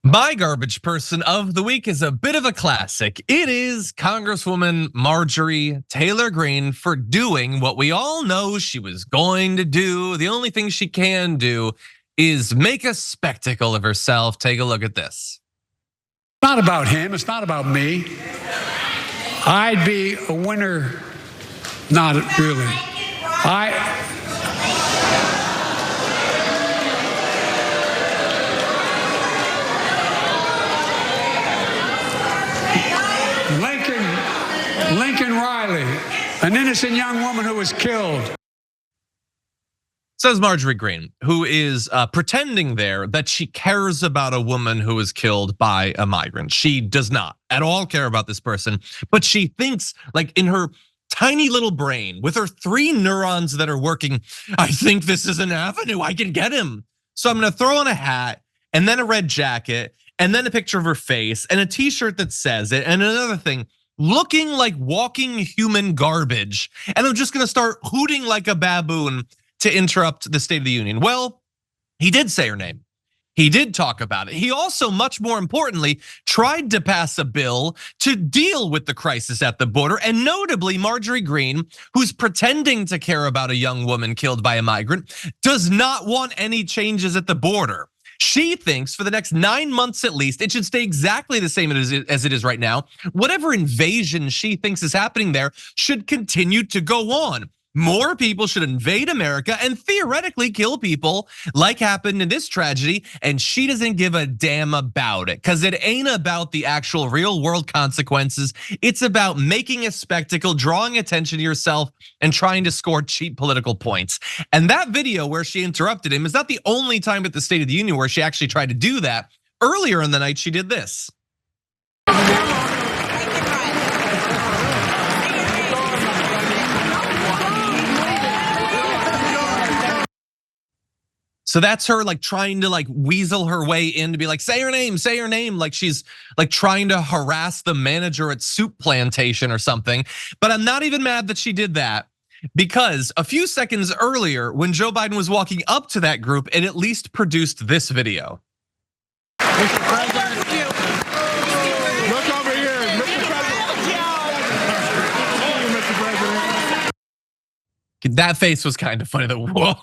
My garbage person of the week is a bit of a classic. It is Congresswoman Marjorie Taylor Greene for doing what we all know she was going to do. The only thing she can do is make a spectacle of herself. Take a look at this. It's not about him, it's not about me. I'd be a winner, not really. Laken Riley, an innocent young woman who was killed. Says Marjorie Greene, who is pretending there that she cares about a woman who was killed by a migrant. She does not at all care about this person, but she thinks, like, in her tiny little brain with her 3 neurons that are working, I think this is an avenue, I can get him. So I'm gonna throw on a hat and then a red jacket and then a picture of her face and a t-shirt that says it and another thing, looking like walking human garbage. And I'm just gonna start hooting like a baboon to interrupt the State of the Union. Well, he did say her name. He did talk about it. He also, much more importantly, tried to pass a bill to deal with the crisis at the border. And notably, Marjorie Greene, who's pretending to care about a young woman killed by a migrant, does not want any changes at the border. She thinks for the next 9 months at least, it should stay exactly the same as it is right now. Whatever invasion she thinks is happening there should continue to go on. More people should invade America and theoretically kill people like happened in this tragedy, and she doesn't give a damn about it because it ain't about the actual real world consequences. It's about making a spectacle, drawing attention to yourself, and trying to score cheap political points. And that video where she interrupted him is not the only time at the State of the Union where she actually tried to do that. Earlier in the night, she did this. So that's her like trying to like weasel her way in to be like, say her name, like she's like trying to harass the manager at Soup Plantation or something. But I'm not even mad that she did that, because a few seconds earlier when Joe Biden was walking up to that group, it at least produced this video. Mr. President, look over here, Mr. President. That face was kind of funny. Whoa,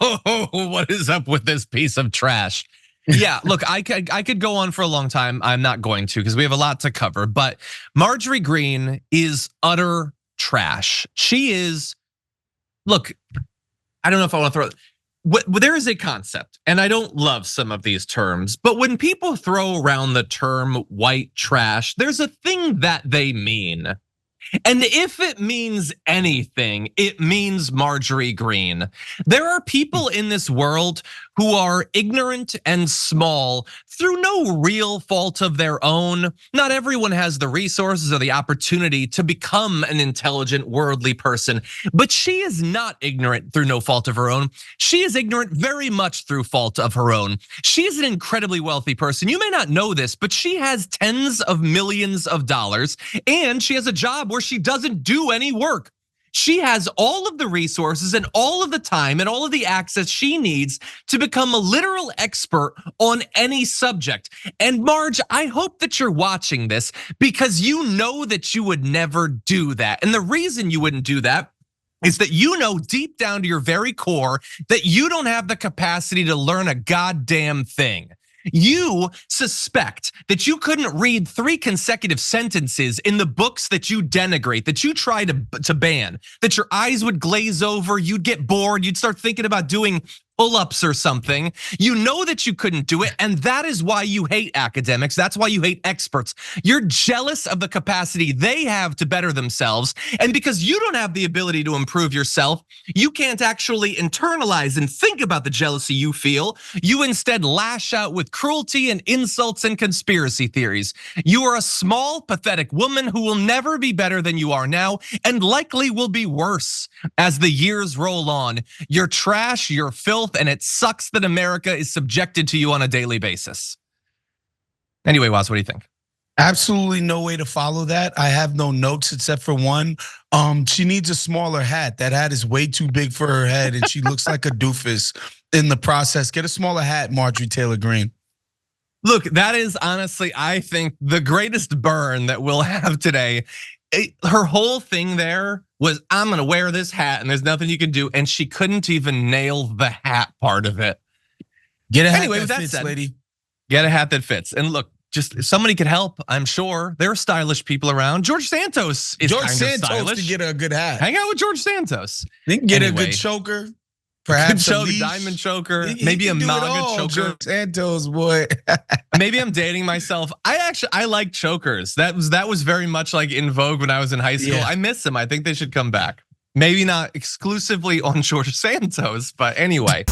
what is up with this piece of trash? Yeah, look, I could go on for a long time. I'm not going to because we have a lot to cover. But Marjorie Greene is utter trash. She is. Look, I don't know if I want to throw. There is a concept, and I don't love some of these terms, but when people throw around the term white trash, there's a thing that they mean. And if it means anything, it means Marjorie Greene. There are people in this world who are ignorant and small through no real fault of their own. Not everyone has the resources or the opportunity to become an intelligent, worldly person, but she is not ignorant through no fault of her own. She is ignorant very much through fault of her own. She is an incredibly wealthy person. You may not know this, but she has tens of millions of dollars, and she has a job where she doesn't do any work. She has all of the resources and all of the time and all of the access she needs to become a literal expert on any subject. And Marge, I hope that you're watching this because you know that you would never do that. And the reason you wouldn't do that is that you know deep down to your very core that you don't have the capacity to learn a goddamn thing. You suspect that you couldn't read 3 consecutive sentences in the books that you denigrate, that you try to ban, that your eyes would glaze over, you'd get bored, you'd start thinking about doing pull-ups or something. You know that you couldn't do it, and that is why you hate academics. That's why you hate experts. You're jealous of the capacity they have to better themselves, and because you don't have the ability to improve yourself, you can't actually internalize and think about the jealousy you feel. You instead lash out with cruelty and insults and conspiracy theories. You are a small, pathetic woman who will never be better than you are now, and likely will be worse as the years roll on. You're trash, you're filth, and it sucks that America is subjected to you on a daily basis. Anyway, Waz, what do you think? Absolutely no way to follow that. I have no notes except for one. She needs a smaller hat. That hat is way too big for her head, and she looks like a doofus in the process. Get a smaller hat, Marjorie Taylor Greene. Look, that is honestly, I think, the greatest burn that we'll have today. Her whole thing there was, I'm gonna wear this hat and there's nothing you can do. And she couldn't even nail the hat part of it. Get a hat Anyway, that with that fits, said, lady. Get a hat that fits. And look, just if somebody could help, I'm sure. There are stylish people around. George Santos is George kind of Santos stylish. to get her a good hat. Hang out with George Santos. They can get a Anyway. good choker. Good Perhaps a choke, leash. diamond choker, He maybe a can do it MAGA all, choker. George Santos, boy. Maybe I'm dating myself. I like chokers. That was very much like in vogue when I was in high school. Yeah. I miss them. I think they should come back. Maybe not exclusively on George Santos, but anyway.